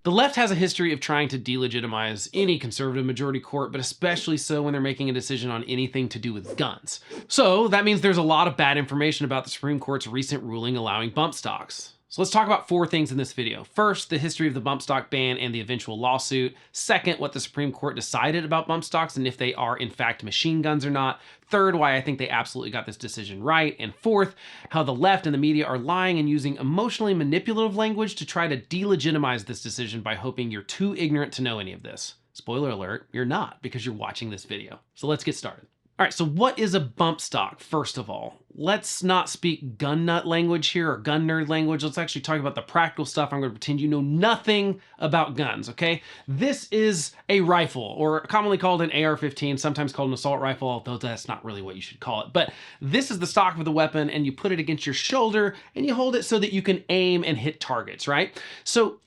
The left has a history of trying to delegitimize any conservative majority court, but especially so when they're making a decision on anything to do with guns. So that means there's a lot of bad information about the Supreme Court's recent ruling allowing bump stocks. So let's talk about 4 things in this video. First, the history of the bump stock ban and the eventual lawsuit. Second, what the Supreme Court decided about bump stocks and if they are in fact machine guns or not. Third, why I think they absolutely got this decision right. And fourth, how the left and the media are lying and using emotionally manipulative language to try to delegitimize this decision by hoping you're too ignorant to know any of this. Spoiler alert, you're not, because you're watching this video. So let's get started. All right, so what is a bump stock, first of all? Let's not speak gun nut language here or gun nerd language. Let's actually talk about the practical stuff. I'm gonna pretend you know nothing about guns, okay? This is a rifle, or commonly called an AR-15, sometimes called an assault rifle, although that's not really what you should call it. But this is the stock of the weapon, and you put it against your shoulder, and you hold it so that you can aim and hit targets, right? So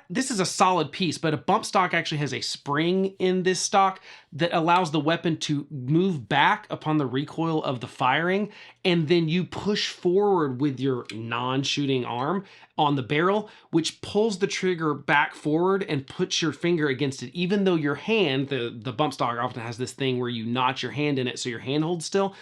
this is a solid piece, but a bump stock actually has a spring in this stock that allows the weapon to move back upon the recoil of the firing, and then you push forward with your non-shooting arm on the barrel, which pulls the trigger back forward and puts your finger against it, even though your hand, the bump stock often has this thing where you notch your hand in it so your hand holds still.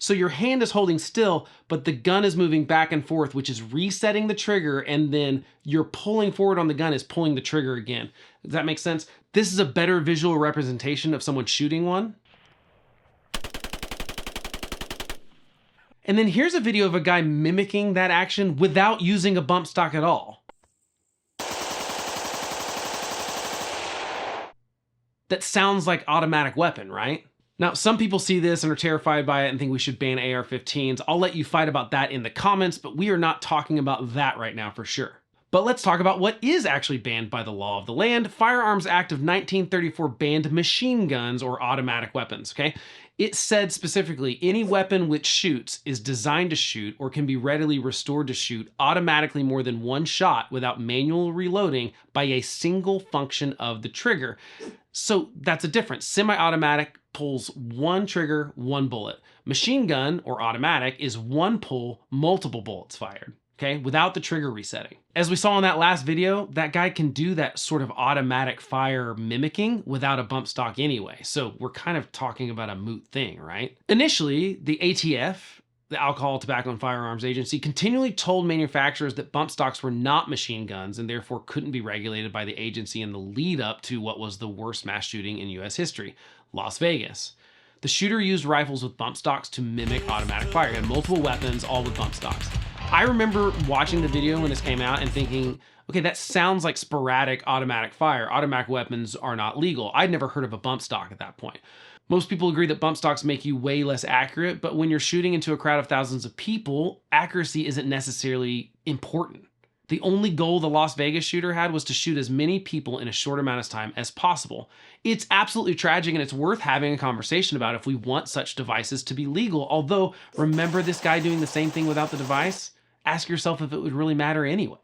So your hand is holding still, but the gun is moving back and forth, which is resetting the trigger, and then you're pulling forward on the gun is pulling the trigger again. Does that make sense? This is a better visual representation of someone shooting one. And then here's a video of a guy mimicking that action without using a bump stock at all. That sounds like automatic weapon, right? Now, some people see this and are terrified by it and think we should ban AR-15s. I'll let you fight about that in the comments, but we are not talking about that right now for sure. But let's talk about what is actually banned by the law of the land. Firearms Act of 1934 banned machine guns or automatic weapons, okay? It said specifically, any weapon which shoots is designed to shoot or can be readily restored to shoot automatically more than one shot without manual reloading by a single function of the trigger. So that's a difference. Semi-automatic pulls one trigger, one bullet. Machine gun or automatic is one pull, multiple bullets fired, okay, without the trigger resetting. As we saw in that last video, that guy can do that sort of automatic fire mimicking without a bump stock anyway. So we're kind of talking about a moot thing, right? Initially, the ATF, the Alcohol, Tobacco, and Firearms Agency, continually told manufacturers that bump stocks were not machine guns and therefore couldn't be regulated by the agency in the lead up to what was the worst mass shooting in US history, Las Vegas. The shooter used rifles with bump stocks to mimic automatic fire. He had multiple weapons, all with bump stocks. I remember watching the video when this came out and thinking, okay, that sounds like sporadic automatic fire. Automatic weapons are not legal. I'd never heard of a bump stock at that point. Most people agree that bump stocks make you way less accurate, but when you're shooting into a crowd of thousands of people, accuracy isn't necessarily important. The only goal the Las Vegas shooter had was to shoot as many people in a short amount of time as possible. It's absolutely tragic, and it's worth having a conversation about if we want such devices to be legal. Although, remember this guy doing the same thing without the device? Ask yourself if it would really matter anyway.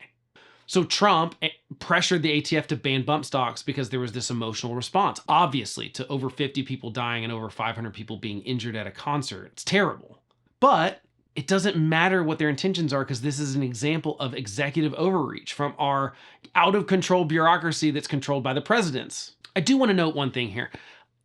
So Trump pressured the ATF to ban bump stocks because there was this emotional response, obviously, to over 50 people dying and over 500 people being injured at a concert. It's terrible. But it doesn't matter what their intentions are, because this is an example of executive overreach from our out-of-control bureaucracy that's controlled by the presidents. I do want to note one thing here.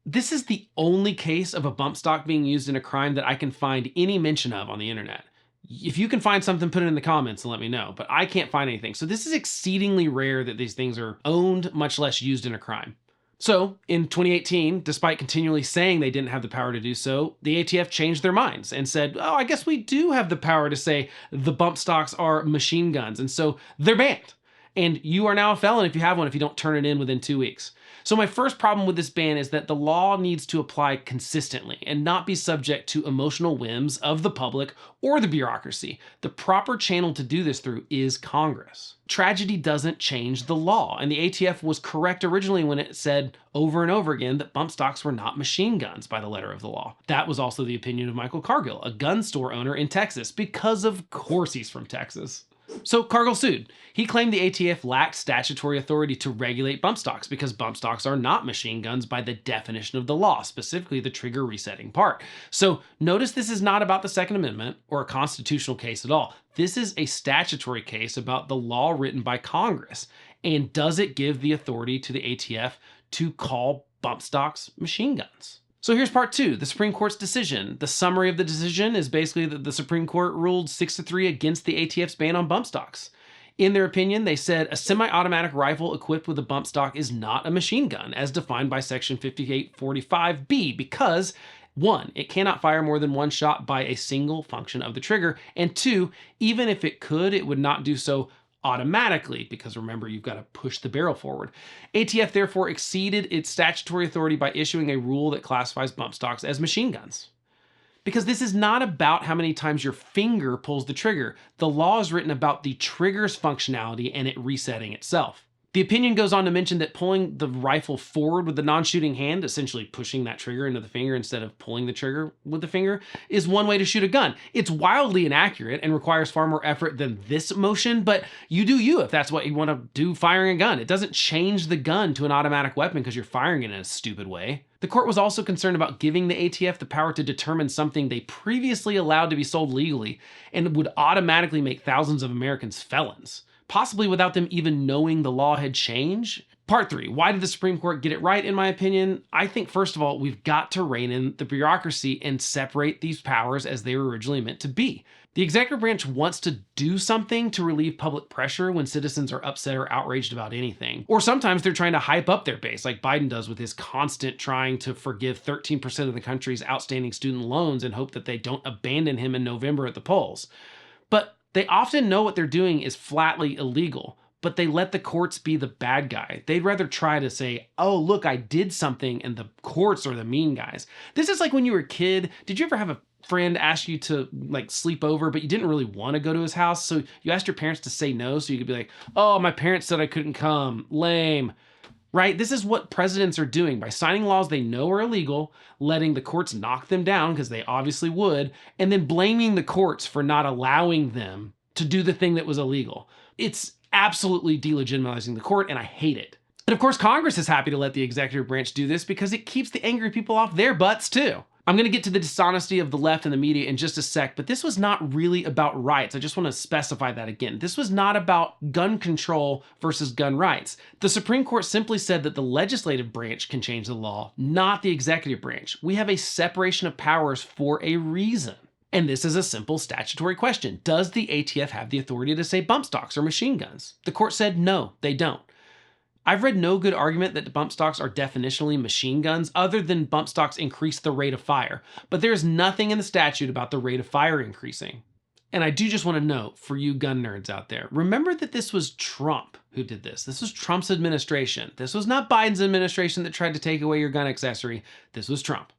This is the only case of a bump stock being used in a crime that I can find any mention of on the internet. If you can find something, put it in the comments and let me know, but I can't find anything. So this is exceedingly rare that these things are owned, much less used in a crime. So in 2018, despite continually saying they didn't have the power to do so, the ATF changed their minds and said, oh, I guess we do have the power to say the bump stocks are machine guns. And so they're banned. And you are now a felon if you have one, if you don't turn it in within 2 weeks. So my first problem with this ban is that the law needs to apply consistently and not be subject to emotional whims of the public or the bureaucracy. The proper channel to do this through is Congress. Tragedy doesn't change the law, and the ATF was correct originally when it said over and over again that bump stocks were not machine guns by the letter of the law. That was also the opinion of Michael Cargill, a gun store owner in Texas, because of course he's from Texas. So Cargill sued. He claimed the ATF lacked statutory authority to regulate bump stocks because bump stocks are not machine guns by the definition of the law, specifically the trigger resetting part. So notice this is not about the Second Amendment or a constitutional case at all. This is a statutory case about the law written by Congress. And does it give the authority to the ATF to call bump stocks machine guns? So here's part 2, the Supreme Court's decision. The summary of the decision is basically that the Supreme Court ruled 6-3 against the ATF's ban on bump stocks. In their opinion, they said a semi-automatic rifle equipped with a bump stock is not a machine gun, as defined by Section 5845B, because 1, it cannot fire more than one shot by a single function of the trigger, and 2, even if it could, it would not do so automatically, because remember, you've got to push the barrel forward. ATF therefore exceeded its statutory authority by issuing a rule that classifies bump stocks as machine guns. Because this is not about how many times your finger pulls the trigger. The law is written about the trigger's functionality and it resetting itself. The opinion goes on to mention that pulling the rifle forward with the non-shooting hand, essentially pushing that trigger into the finger instead of pulling the trigger with the finger, is one way to shoot a gun. It's wildly inaccurate and requires far more effort than this motion, but you do you if that's what you want to do firing a gun. It doesn't change the gun to an automatic weapon because you're firing it in a stupid way. The court was also concerned about giving the ATF the power to determine something they previously allowed to be sold legally and would automatically make thousands of Americans felons, possibly without them even knowing the law had changed. Part 3, why did the Supreme Court get it right, in my opinion? I think, first of all, we've got to rein in the bureaucracy and separate these powers as they were originally meant to be. The executive branch wants to do something to relieve public pressure when citizens are upset or outraged about anything. Or sometimes they're trying to hype up their base, like Biden does with his constant trying to forgive 13% of the country's outstanding student loans and hope that they don't abandon him in November at the polls. But they often know what they're doing is flatly illegal, but they let the courts be the bad guy. They'd rather try to say, oh, look, I did something, and the courts are the mean guys. This is like when you were a kid. Did you ever have a friend ask you to sleep over, but you didn't really want to go to his house? So you asked your parents to say no, so you could be like, oh, my parents said I couldn't come. Lame. Right? This is what presidents are doing by signing laws they know are illegal, letting the courts knock them down, because they obviously would, and then blaming the courts for not allowing them to do the thing that was illegal. It's absolutely delegitimizing the court, and I hate it. And of course, Congress is happy to let the executive branch do this because it keeps the angry people off their butts too. I'm going to get to the dishonesty of the left and the media in just a sec, but this was not really about rights. I just want to specify that again. This was not about gun control versus gun rights. The Supreme Court simply said that the legislative branch can change the law, not the executive branch. We have a separation of powers for a reason. And this is a simple statutory question. Does the ATF have the authority to say bump stocks or machine guns? The court said no, they don't. I've read no good argument that bump stocks are definitionally machine guns other than bump stocks increase the rate of fire, but there's nothing in the statute about the rate of fire increasing. And I do just want to note for you gun nerds out there, remember that this was Trump who did this. This was Trump's administration. This was not Biden's administration that tried to take away your gun accessory. This was Trump.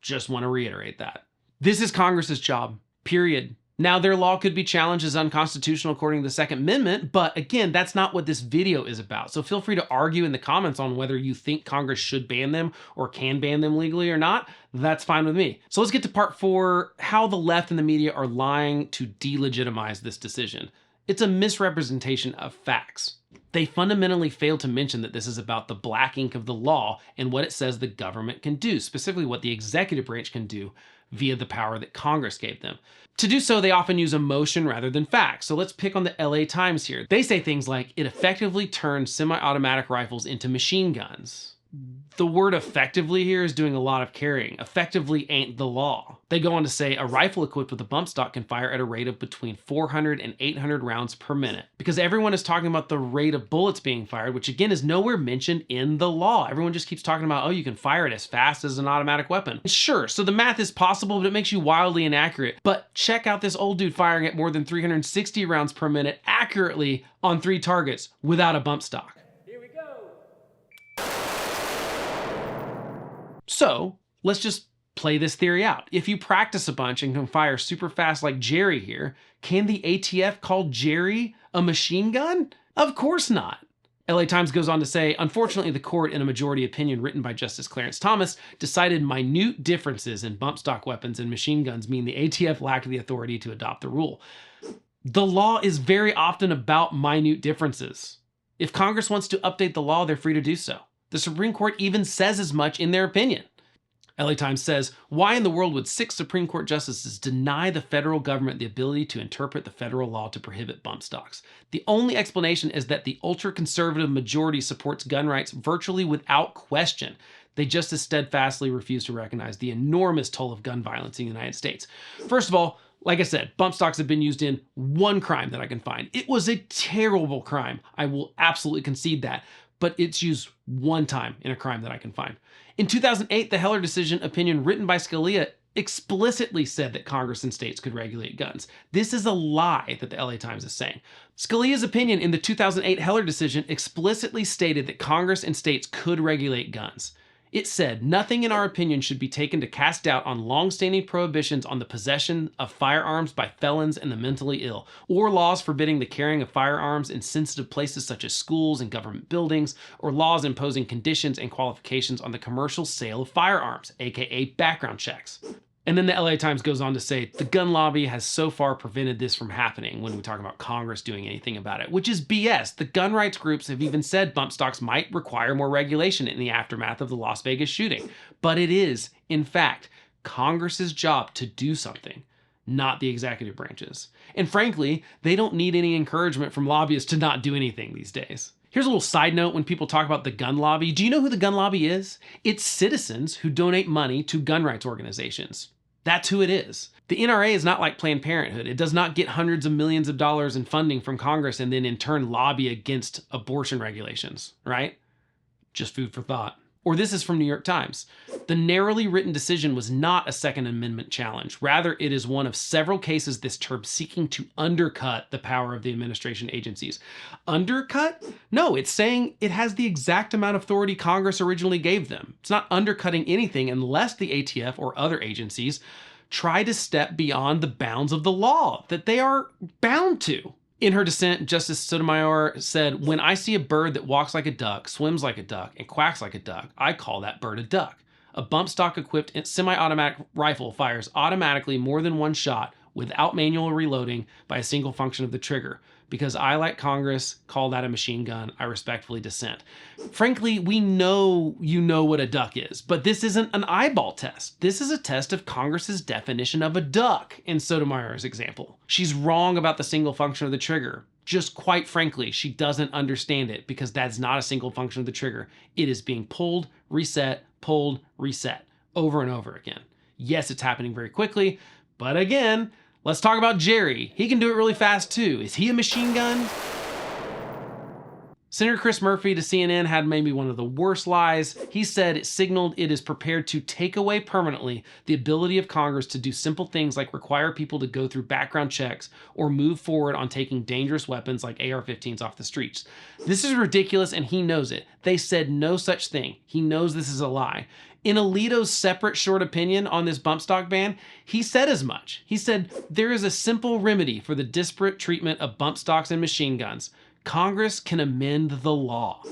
Just want to reiterate that. This is Congress's job, period. Now, their law could be challenged as unconstitutional according to the Second Amendment, but again, that's not what this video is about. So feel free to argue in the comments on whether you think Congress should ban them or can ban them legally or not. That's fine with me. So let's get to part 4, how the left and the media are lying to delegitimize this decision. It's a misrepresentation of facts. They fundamentally fail to mention that this is about the black ink of the law and what it says the government can do, specifically what the executive branch can do via the power that Congress gave them. To do so, they often use emotion rather than facts. So let's pick on the LA Times here. They say things like, it effectively turned semi-automatic rifles into machine guns. The word effectively here is doing a lot of carrying. Effectively ain't the law. They go on to say a rifle equipped with a bump stock can fire at a rate of between 400 and 800 rounds per minute. Because everyone is talking about the rate of bullets being fired, which again is nowhere mentioned in the law. Everyone just keeps talking about, oh, you can fire it as fast as an automatic weapon. Sure, so the math is possible, but it makes you wildly inaccurate. But check out this old dude firing at more than 360 rounds per minute accurately on 3 targets without a bump stock. So let's just play this theory out. If you practice a bunch and can fire super fast like Jerry here, can the ATF call Jerry a machine gun? Of course not. LA Times goes on to say, unfortunately, the court, in a majority opinion written by Justice Clarence Thomas, decided minute differences in bump stock weapons and machine guns mean the ATF lacked the authority to adopt the rule. The law is very often about minute differences. If Congress wants to update the law, they're free to do so. The Supreme Court even says as much in their opinion. LA Times says, why in the world would 6 Supreme Court justices deny the federal government the ability to interpret the federal law to prohibit bump stocks? The only explanation is that the ultra-conservative majority supports gun rights virtually without question. They just as steadfastly refuse to recognize the enormous toll of gun violence in the United States. First of all, like I said, bump stocks have been used in one crime that I can find. It was a terrible crime. I will absolutely concede that. But it's used one time in a crime that I can find. In 2008, the Heller decision opinion written by Scalia explicitly said that Congress and states could regulate guns. This is a lie that the LA Times is saying. Scalia's opinion in the 2008 Heller decision explicitly stated that Congress and states could regulate guns. It said, nothing in our opinion should be taken to cast doubt on long-standing prohibitions on the possession of firearms by felons and the mentally ill, or laws forbidding the carrying of firearms in sensitive places such as schools and government buildings, or laws imposing conditions and qualifications on the commercial sale of firearms, aka background checks. And then the LA Times goes on to say, the gun lobby has so far prevented this from happening when we talk about Congress doing anything about it, which is BS. The gun rights groups have even said bump stocks might require more regulation in the aftermath of the Las Vegas shooting. But it is, in fact, Congress's job to do something, not the executive branches. And frankly, they don't need any encouragement from lobbyists to not do anything these days. Here's a little side note when people talk about the gun lobby. Do you know who the gun lobby is? It's citizens who donate money to gun rights organizations. That's who it is. The NRA is not like Planned Parenthood. It does not get hundreds of millions of dollars in funding from Congress and then in turn lobby against abortion regulations, right? Just food for thought. Or this is from New York Times. The narrowly written decision was not a Second Amendment challenge. Rather, it is one of several cases this term seeking to undercut the power of the administration agencies. Undercut? No, it's saying it has the exact amount of authority Congress originally gave them. It's not undercutting anything unless the ATF or other agencies try to step beyond the bounds of the law that they are bound to. In her dissent, Justice Sotomayor said, when I see a bird that walks like a duck, swims like a duck, and quacks like a duck, I call that bird a duck. A bump stock equipped semi-automatic rifle fires automatically more than one shot without manual reloading by a single function of the trigger. Because I, like Congress, call that a machine gun, I respectfully dissent. Frankly, we know you know what a duck is, but this isn't an eyeball test. This is a test of Congress's definition of a duck in Sotomayor's example. She's wrong about the single function of the trigger. Just quite frankly, she doesn't understand it because that's not a single function of the trigger. It is being pulled, reset, over and over again. Yes, it's happening very quickly, but again, let's talk about Jerry. He can do it really fast too. Is he a machine gun? Senator Chris Murphy to CNN had maybe one of the worst lies. He said it signaled it is prepared to take away permanently the ability of Congress to do simple things like require people to go through background checks or move forward on taking dangerous weapons like AR-15s off the streets. This is ridiculous and he knows it. They said no such thing. He knows this is a lie. In Alito's separate short opinion on this bump stock ban, he said as much. He said, there is a simple remedy for the disparate treatment of bump stocks and machine guns. Congress can amend the law.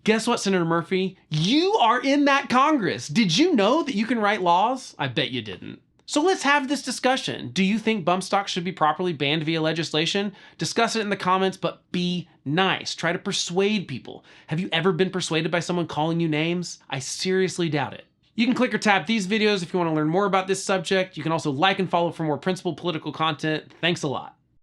Guess what, Senator Murphy? You are in that Congress. Did you know that you can write laws? I bet you didn't. So let's have this discussion. Do you think bump stocks should be properly banned via legislation? Discuss it in the comments, but be nice. Try to persuade people. Have you ever been persuaded by someone calling you names? I seriously doubt it. You can click or tap these videos if you want to learn more about this subject. You can also like and follow for more principled political content. Thanks a lot.